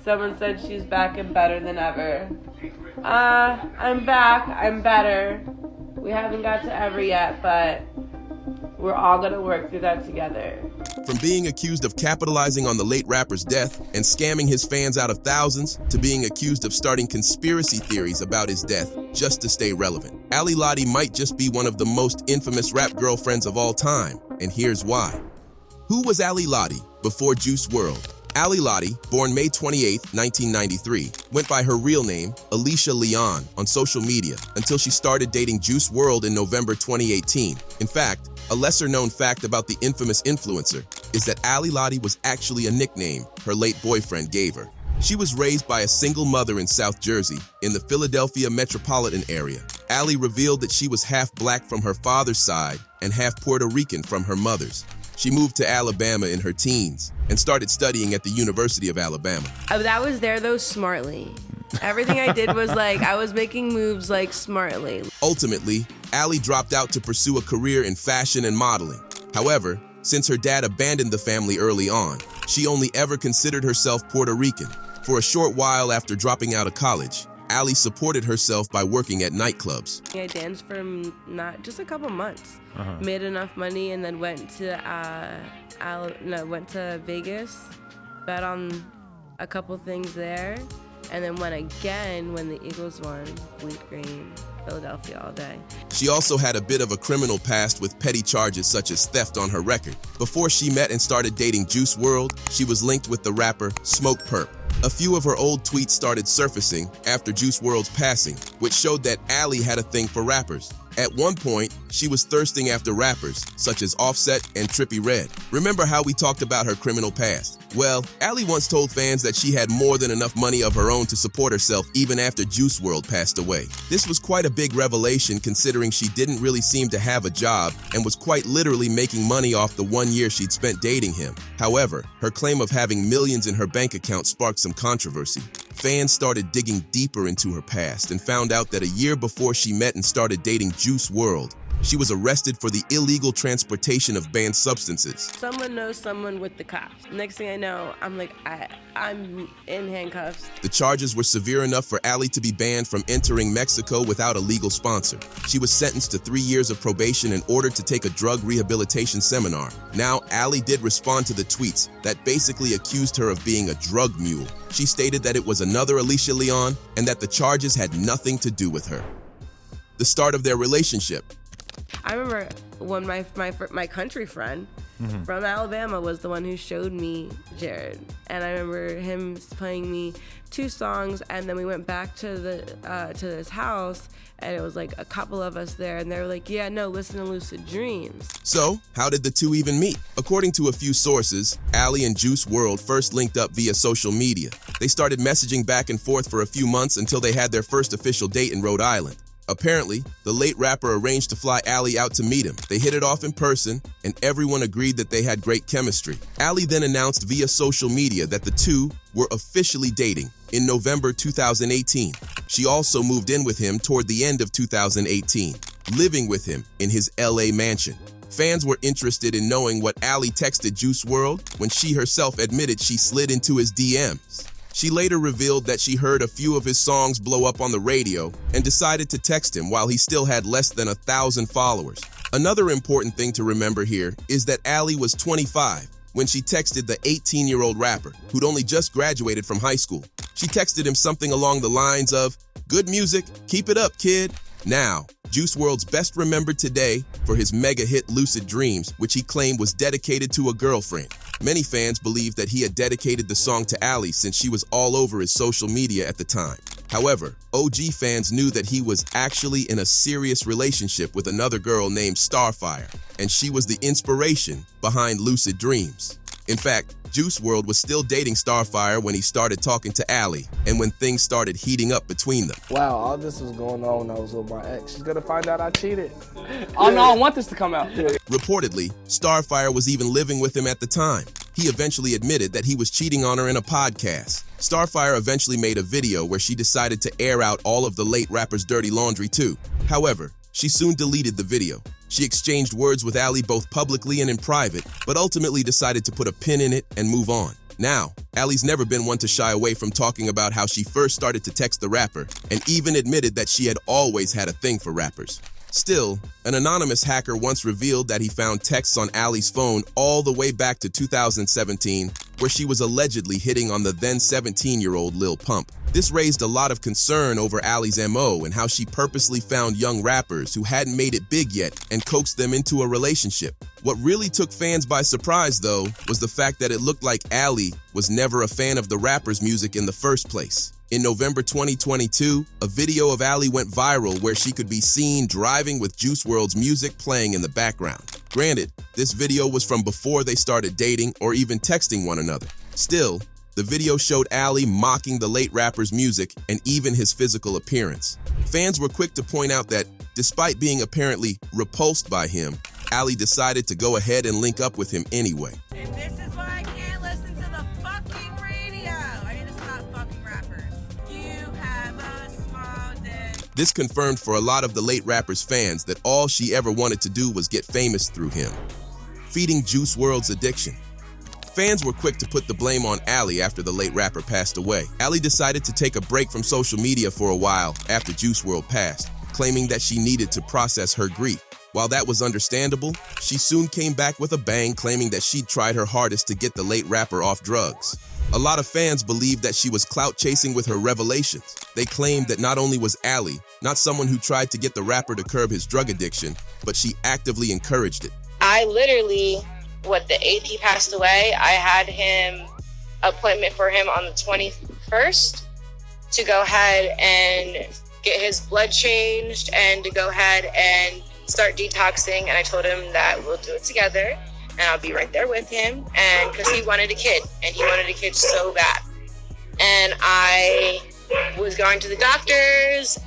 Someone said she's back and better than ever. I'm back. I'm better. We haven't got to ever yet, but we're all gonna work through that together. From being accused of capitalizing on the late rapper's death and scamming his fans out of thousands, to being accused of starting conspiracy theories about his death just to stay relevant, Ali Lotti might just be one of the most infamous rap girlfriends of all time, and here's why. Who was Ali Lotti before Juice WRLD? Ali Lotti, born May 28, 1993, went by her real name, Alicia Leon, on social media until she started dating Juice WRLD in November 2018. In fact, a lesser-known fact about the infamous influencer is that Ali Lotti was actually a nickname her late boyfriend gave her. She was raised by a single mother in South Jersey, in the Philadelphia metropolitan area. Ali revealed that she was half black from her father's side and half Puerto Rican from her mother's. She moved to Alabama in her teens and started studying at the University of Alabama. That was there though smartly. Everything I did was like, I was making moves like smartly. Ultimately, Ali dropped out to pursue a career in fashion and modeling. However, since her dad abandoned the family early on, she only ever considered herself Puerto Rican. For a short while after dropping out of college, Ali supported herself by working at nightclubs. I danced for not just a couple months. Made enough money and then went to Vegas, bet on a couple things there, and then went again when the Eagles won. Bleed green, Philadelphia all day. She also had a bit of a criminal past with petty charges such as theft on her record. Before she met and started dating Juice WRLD, she was linked with the rapper Smoke Perp. A few of her old tweets started surfacing after Juice WRLD's passing, which showed that Ali had a thing for rappers. At one point, she was thirsting after rappers such as Offset and Trippie Redd. Remember how we talked about her criminal past? Well, Ali once told fans that she had more than enough money of her own to support herself even after Juice WRLD passed away. This was quite a big revelation considering she didn't really seem to have a job and was quite literally making money off the 1 year she'd spent dating him. However, her claim of having millions in her bank account sparked some controversy. Fans started digging deeper into her past and found out that a year before she met and started dating Juice WRLD, she was arrested for the illegal transportation of banned substances. Someone knows someone with the cops. Next thing I know, I'm in handcuffs. The charges were severe enough for Ali to be banned from entering Mexico without a legal sponsor. She was sentenced to 3 years of probation and ordered to take a drug rehabilitation seminar. Now, Ali did respond to the tweets that basically accused her of being a drug mule. She stated that it was another Alicia Leon and that the charges had nothing to do with her. The start of their relationship. I remember when my country friend from Alabama was the one who showed me Jared, and I remember him playing me 2 songs, and then we went back to this house, and it was like a couple of us there, and they were like, "Yeah, no, listen to Lucid Dreams." So, how did the two even meet? According to a few sources, Ali and Juice WRLD first linked up via social media. They started messaging back and forth for a few months until they had their first official date in Rhode Island. Apparently, the late rapper arranged to fly Ali out to meet him. They hit it off in person, and everyone agreed that they had great chemistry. Ali then announced via social media that the two were officially dating in November 2018. She also moved in with him toward the end of 2018, living with him in his LA mansion. Fans were interested in knowing what Ali texted Juice WRLD when she herself admitted she slid into his DMs. She later revealed that she heard a few of his songs blow up on the radio and decided to text him while he still had less than 1,000 followers. Another important thing to remember here is that Ali was 25 when she texted the 18-year-old rapper who'd only just graduated from high school. She texted him something along the lines of, "Good music, keep it up, kid." Now, Juice WRLD's best remembered today for his mega hit Lucid Dreams, which he claimed was dedicated to a girlfriend. Many fans believe that he had dedicated the song to Ali since she was all over his social media at the time. However, OG fans knew that he was actually in a serious relationship with another girl named Starfire, and she was the inspiration behind Lucid Dreams. In fact, Juice WRLD was still dating Starfire when he started talking to Ali, and when things started heating up between them. Wow, all this was going on when I was with my ex. She's gonna find out I cheated. Oh no, I want this to come out. Reportedly, Starfire was even living with him at the time. He eventually admitted that he was cheating on her in a podcast. Starfire eventually made a video where she decided to air out all of the late rapper's dirty laundry too. However, she soon deleted the video. She exchanged words with Ali both publicly and in private, but ultimately decided to put a pin in it and move on. Now, Ali's never been one to shy away from talking about how she first started to text the rapper, and even admitted that she had always had a thing for rappers. Still, an anonymous hacker once revealed that he found texts on Ali's phone all the way back to 2017, where she was allegedly hitting on the then 17-year-old Lil Pump. This raised a lot of concern over Ali's MO and how she purposely found young rappers who hadn't made it big yet and coaxed them into a relationship. What really took fans by surprise, though, was the fact that it looked like Ali was never a fan of the rapper's music in the first place. In November 2022, a video of Ali went viral where she could be seen driving with Juice WRLD's music playing in the background. Granted, this video was from before they started dating or even texting one another. Still, the video showed Ali mocking the late rapper's music and even his physical appearance. Fans were quick to point out that, despite being apparently repulsed by him, Ali decided to go ahead and link up with him anyway. And this is why I can't listen to the fucking radio. I need to stop fucking rappers. You have a small dick. This confirmed for a lot of the late rapper's fans that all she ever wanted to do was get famous through him, feeding Juice WRLD's addiction. Fans were quick to put the blame on Ali after the late rapper passed away. Ali decided to take a break from social media for a while after Juice WRLD passed, claiming that she needed to process her grief. While that was understandable, she soon came back with a bang, claiming that she'd tried her hardest to get the late rapper off drugs. A lot of fans believed that she was clout chasing with her revelations. They claimed that not only was Ali not someone who tried to get the rapper to curb his drug addiction, but she actively encouraged it. I literally, the 8th he passed away, I had him appointment for him on the 21st to go ahead and get his blood changed and to go ahead and start detoxing. And I told him that we'll do it together and I'll be right there with him. And because he wanted a kid and he wanted a kid so bad. And I was going to the doctors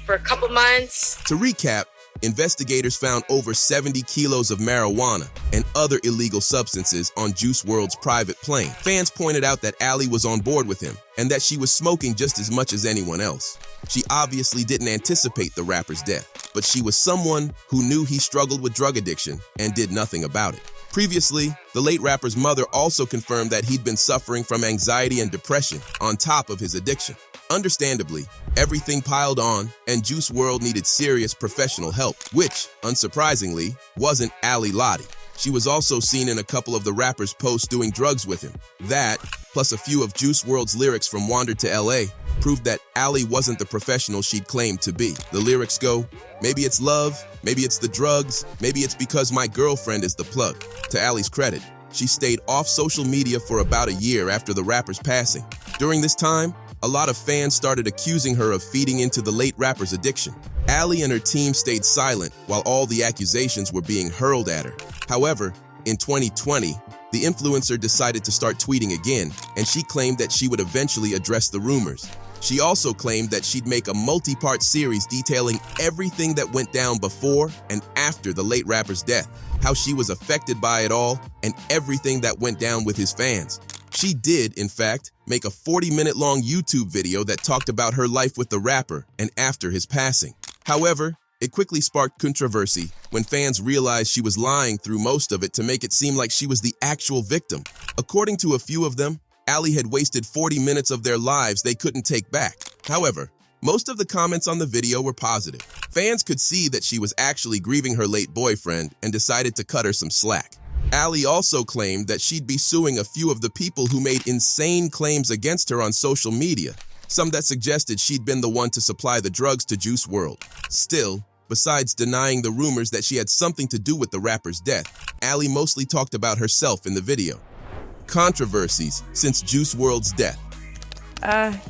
for a couple months. To recap, investigators found over 70 kilos of marijuana and other illegal substances on Juice WRLD's private plane. Fans pointed out that Ali was on board with him and that she was smoking just as much as anyone else. She obviously didn't anticipate the rapper's death, but she was someone who knew he struggled with drug addiction and did nothing about it. Previously, the late rapper's mother also confirmed that he'd been suffering from anxiety and depression on top of his addiction. Understandably, everything piled on, and Juice WRLD needed serious professional help, which, unsurprisingly, wasn't Ali Lotti. She was also seen in a couple of the rapper's posts doing drugs with him. That, plus a few of Juice WRLD's lyrics from Wandered to LA, proved that Ali wasn't the professional she'd claimed to be. The lyrics go, "Maybe it's love, maybe it's the drugs, maybe it's because my girlfriend is the plug." To Ali's credit, she stayed off social media for about a year after the rapper's passing. During this time, a lot of fans started accusing her of feeding into the late rapper's addiction. Ali and her team stayed silent while all the accusations were being hurled at her. However, in 2020, the influencer decided to start tweeting again, and she claimed that she would eventually address the rumors. She also claimed that she'd make a multi-part series detailing everything that went down before and after the late rapper's death, how she was affected by it all, and everything that went down with his fans. She did, in fact, make a 40-minute-long YouTube video that talked about her life with the rapper and after his passing. However, it quickly sparked controversy when fans realized she was lying through most of it to make it seem like she was the actual victim. According to a few of them, Ali had wasted 40 minutes of their lives they couldn't take back. However, most of the comments on the video were positive. Fans could see that she was actually grieving her late boyfriend and decided to cut her some slack. Ali also claimed that she'd be suing a few of the people who made insane claims against her on social media, some that suggested she'd been the one to supply the drugs to Juice WRLD. Still, besides denying the rumors that she had something to do with the rapper's death, Ali mostly talked about herself in the video. Controversies since Juice WRLD's death.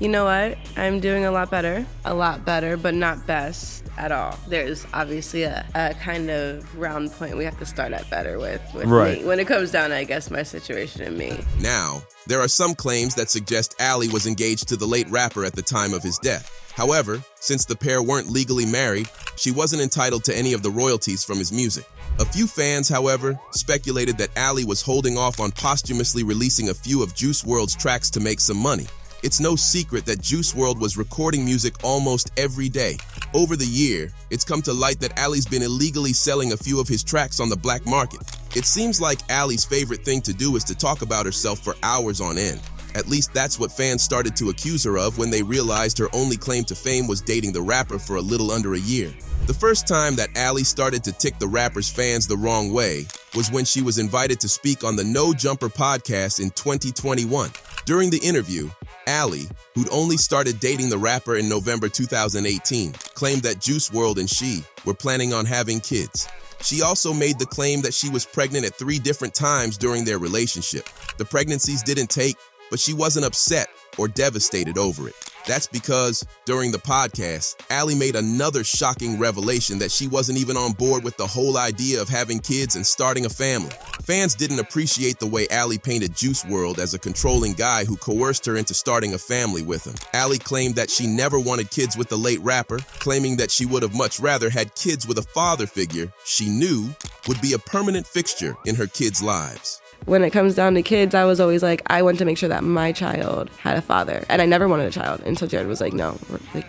You know what? I'm doing a lot better, but not best at all. There's obviously a kind of round point we have to start at better with right. me. When it comes down to, I guess, my situation and me. Now, there are some claims that suggest Ali was engaged to the late rapper at the time of his death. However, since the pair weren't legally married, she wasn't entitled to any of the royalties from his music. A few fans, however, speculated that Ali was holding off on posthumously releasing a few of Juice WRLD's tracks to make some money. It's no secret that Juice WRLD was recording music almost every day. Over the year, it's come to light that Ali's been illegally selling a few of his tracks on the black market. It seems like Allie's favorite thing to do is to talk about herself for hours on end. At least that's what fans started to accuse her of when they realized her only claim to fame was dating the rapper for a little under a year. The first time that Allie started to tick the rapper's fans the wrong way was when she was invited to speak on the No Jumper podcast in 2021. During the interview, Allie, who'd only started dating the rapper in November 2018, claimed that Juice WRLD and she were planning on having kids. She also made the claim that she was pregnant at 3 different times during their relationship. The pregnancies didn't take, but she wasn't upset or devastated over it. That's because, during the podcast, Allie made another shocking revelation that she wasn't even on board with the whole idea of having kids and starting a family. Fans didn't appreciate the way Allie painted Juice WRLD as a controlling guy who coerced her into starting a family with him. Allie claimed that she never wanted kids with the late rapper, claiming that she would have much rather had kids with a father figure she knew would be a permanent fixture in her kids' lives. When it comes down to kids, I was always like, I want to make sure that my child had a father. And I never wanted a child until Jared was like, no,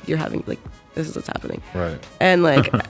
you're having, this is what's happening. Right. And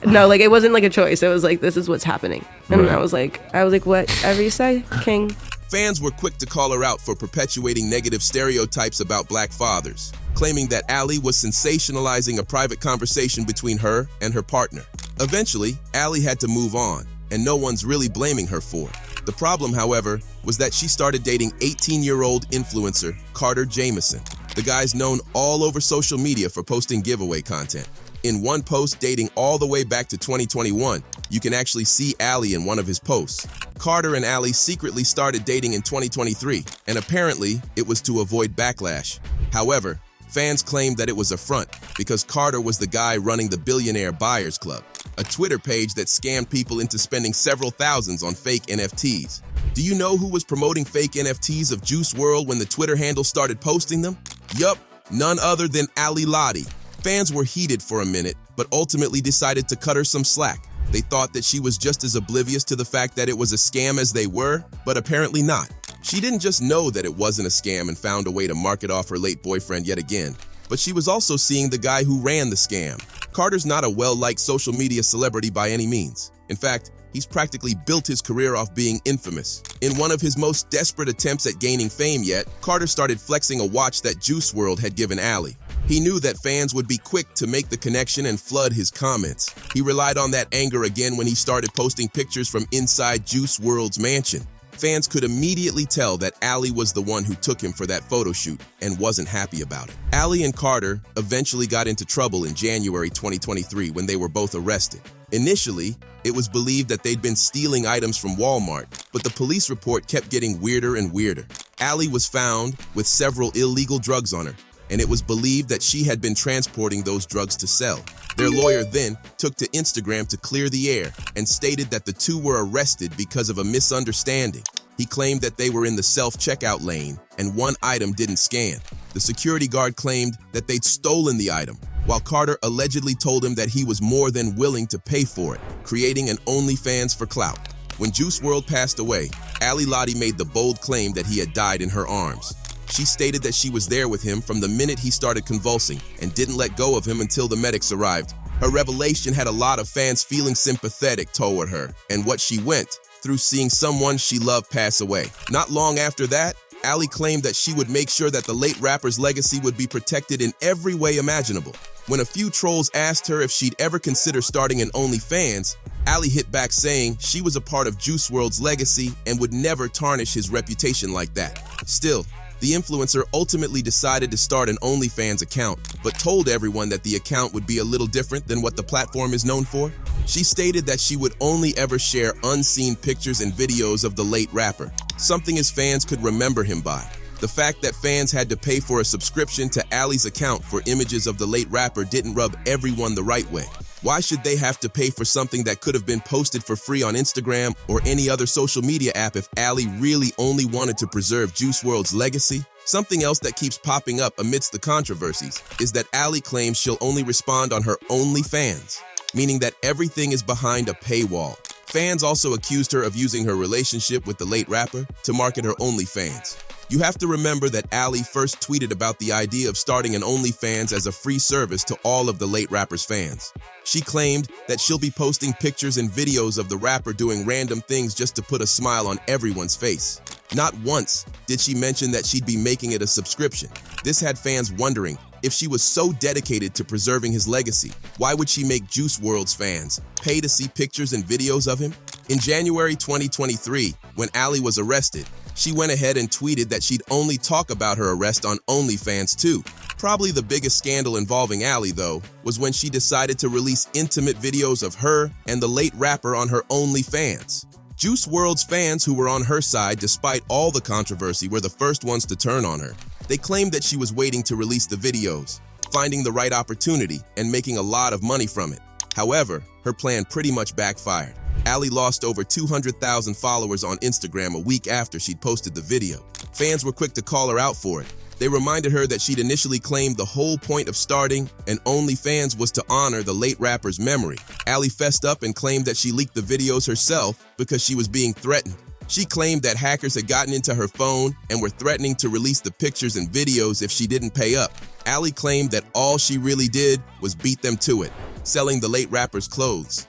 no, it wasn't like a choice. It was like, this is what's happening. And right. I was like, whatever you say, king. Fans were quick to call her out for perpetuating negative stereotypes about black fathers, claiming that Allie was sensationalizing a private conversation between her and her partner. Eventually, Allie had to move on, and no one's really blaming her for it. The problem, however, was that she started dating 18-year-old influencer Carter Jamison. The guy's known all over social media for posting giveaway content. In one post dating all the way back to 2021, you can actually see Allie in one of his posts. Carter and Allie secretly started dating in 2023, and apparently it was to avoid backlash. However, fans claimed that it was a front because Carter was the guy running the Billionaire Buyers Club, a Twitter page that scammed people into spending several thousands on fake NFTs. Do you know who was promoting fake NFTs of Juice WRLD when the Twitter handle started posting them? Yup, none other than Lotti. Fans were heated for a minute, but ultimately decided to cut her some slack. They thought that she was just as oblivious to the fact that it was a scam as they were, but apparently not. She didn't just know that it wasn't a scam and found a way to market off her late boyfriend yet again, but she was also seeing the guy who ran the scam. Carter's not a well-liked social media celebrity by any means. In fact, he's practically built his career off being infamous. In one of his most desperate attempts at gaining fame yet, Carter started flexing a watch that Juice WRLD had given Allie. He knew that fans would be quick to make the connection and flood his comments. He relied on that anger again when he started posting pictures from inside Juice WRLD's mansion. Fans could immediately tell that Allie was the one who took him for that photo shoot and wasn't happy about it. Allie and Carter eventually got into trouble in January 2023 when they were both arrested. Initially, it was believed that they'd been stealing items from Walmart, but the police report kept getting weirder and weirder. Allie was found with several illegal drugs on her, and it was believed that she had been transporting those drugs to sell. Their lawyer then took to Instagram to clear the air and stated that the two were arrested because of a misunderstanding. He claimed that they were in the self-checkout lane and one item didn't scan. The security guard claimed that they'd stolen the item, while Carter allegedly told him that he was more than willing to pay for it, creating an OnlyFans for clout. When Juice WRLD passed away, Lotti made the bold claim that he had died in her arms. She stated that she was there with him from the minute he started convulsing and didn't let go of him until the medics arrived. Her revelation had a lot of fans feeling sympathetic toward her and what she went through seeing someone she loved pass away. Not long after that, Allie claimed that she would make sure that the late rapper's legacy would be protected in every way imaginable. When a few trolls asked her if she'd ever consider starting an OnlyFans, Allie hit back saying she was a part of Juice WRLD's legacy and would never tarnish his reputation like that. Still, the influencer ultimately decided to start an OnlyFans account, but told everyone that the account would be a little different than what the platform is known for. She stated that she would only ever share unseen pictures and videos of the late rapper, something his fans could remember him by. The fact that fans had to pay for a subscription to Allie's account for images of the late rapper didn't rub everyone the right way. Why should they have to pay for something that could have been posted for free on Instagram or any other social media app if Allie really only wanted to preserve Juice WRLD's legacy? Something else that keeps popping up amidst the controversies is that Allie claims she'll only respond on her OnlyFans, meaning that everything is behind a paywall. Fans also accused her of using her relationship with the late rapper to market her OnlyFans. You have to remember that Ali first tweeted about the idea of starting an OnlyFans as a free service to all of the late rapper's fans. She claimed that she'll be posting pictures and videos of the rapper doing random things just to put a smile on everyone's face. Not once did she mention that she'd be making it a subscription. This had fans wondering, if she was so dedicated to preserving his legacy, why would she make Juice WRLD's fans pay to see pictures and videos of him? In January 2023, when Ali was arrested, she went ahead and tweeted that she'd only talk about her arrest on OnlyFans too. Probably the biggest scandal involving Ali, though, was when she decided to release intimate videos of her and the late rapper on her OnlyFans. Juice WRLD's fans who were on her side despite all the controversy were the first ones to turn on her. They claimed that she was waiting to release the videos, finding the right opportunity, and making a lot of money from it. However, her plan pretty much backfired. Ali lost over 200,000 followers on Instagram a week after she'd posted the video. Fans were quick to call her out for it. They reminded her that she'd initially claimed the whole point of starting an OnlyFans was to honor the late rapper's memory. Ali fessed up and claimed that she leaked the videos herself because she was being threatened. She claimed that hackers had gotten into her phone and were threatening to release the pictures and videos if she didn't pay up. Ali claimed that all she really did was beat them to it, selling the late rapper's clothes.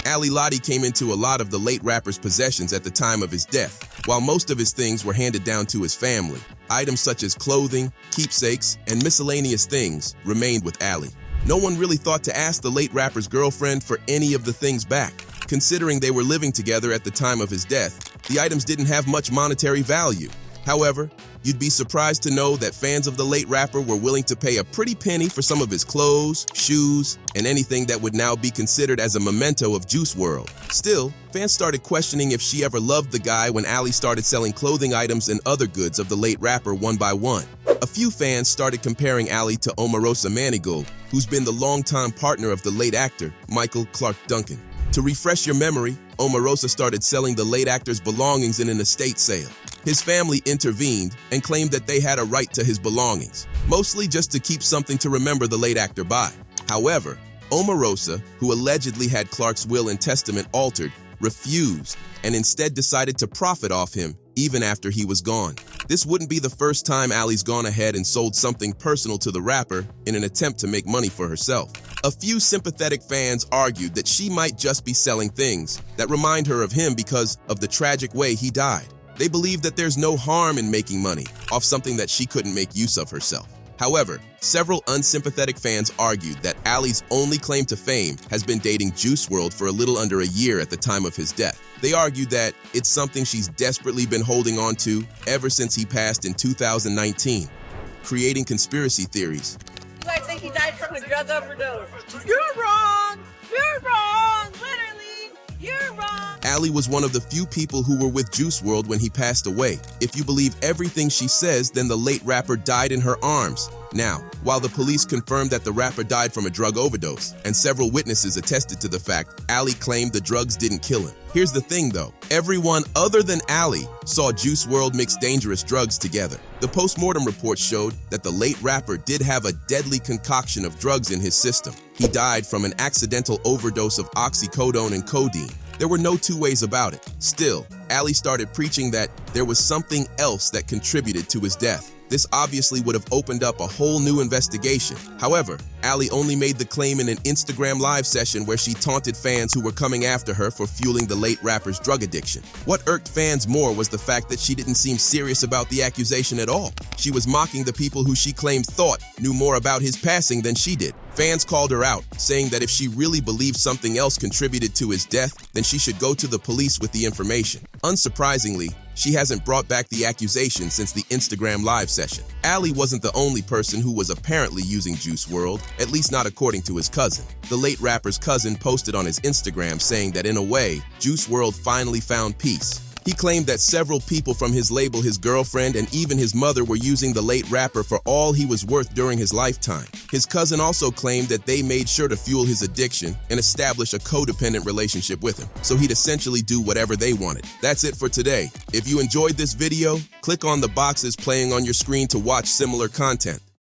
Ali Lotti came into a lot of the late rapper's possessions at the time of his death, while most of his things were handed down to his family. Items such as clothing, keepsakes, and miscellaneous things remained with Ali. No one really thought to ask the late rapper's girlfriend for any of the things back. Considering they were living together at the time of his death, the items didn't have much monetary value. However, you'd be surprised to know that fans of the late rapper were willing to pay a pretty penny for some of his clothes, shoes, and anything that would now be considered as a memento of Juice WRLD. Still, fans started questioning if she ever loved the guy when Ali started selling clothing items and other goods of the late rapper one by one. A few fans started comparing Ali to Omarosa Manigault, who's been the longtime partner of the late actor Michael Clark Duncan. To refresh your memory, Omarosa started selling the late actor's belongings in an estate sale. His family intervened and claimed that they had a right to his belongings, mostly just to keep something to remember the late actor by. However, Omarosa, who allegedly had Clark's will and testament altered, refused and instead decided to profit off him even after he was gone. This wouldn't be the first time Ali's gone ahead and sold something personal to the rapper in an attempt to make money for herself. A few sympathetic fans argued that she might just be selling things that remind her of him because of the tragic way he died. They believe that there's no harm in making money off something that she couldn't make use of herself. However, several unsympathetic fans argued that Ali's only claim to fame has been dating Juice WRLD for a little under a year at the time of his death. They argued that it's something she's desperately been holding on to ever since he passed in 2019, creating conspiracy theories. You guys think he died from a drug overdose? You're wrong! You're wrong! Literally, you're wrong! Ali was one of the few people who were with Juice WRLD when he passed away. If you believe everything she says, then the late rapper died in her arms. Now, while the police confirmed that the rapper died from a drug overdose, and several witnesses attested to the fact, Ali claimed the drugs didn't kill him. Here's the thing though, everyone other than Ali saw Juice WRLD mix dangerous drugs together. The post-mortem report showed that the late rapper did have a deadly concoction of drugs in his system. He died from an accidental overdose of oxycodone and codeine. There were no two ways about it. Still, Ali started preaching that there was something else that contributed to his death. This obviously would have opened up a whole new investigation. However, Ali only made the claim in an Instagram live session where she taunted fans who were coming after her for fueling the late rapper's drug addiction. What irked fans more was the fact that she didn't seem serious about the accusation at all. She was mocking the people who she claimed thought knew more about his passing than she did. Fans called her out, saying that if she really believed something else contributed to his death, then she should go to the police with the information. Unsurprisingly, she hasn't brought back the accusation since the Instagram live session. Ali wasn't the only person who was apparently using Juice WRLD, at least not according to his cousin. The late rapper's cousin posted on his Instagram saying that in a way, Juice WRLD finally found peace. He claimed that several people from his label, his girlfriend, and even his mother were using the late rapper for all he was worth during his lifetime. His cousin also claimed that they made sure to fuel his addiction and establish a codependent relationship with him, so he'd essentially do whatever they wanted. That's it for today. If you enjoyed this video, click on the boxes playing on your screen to watch similar content.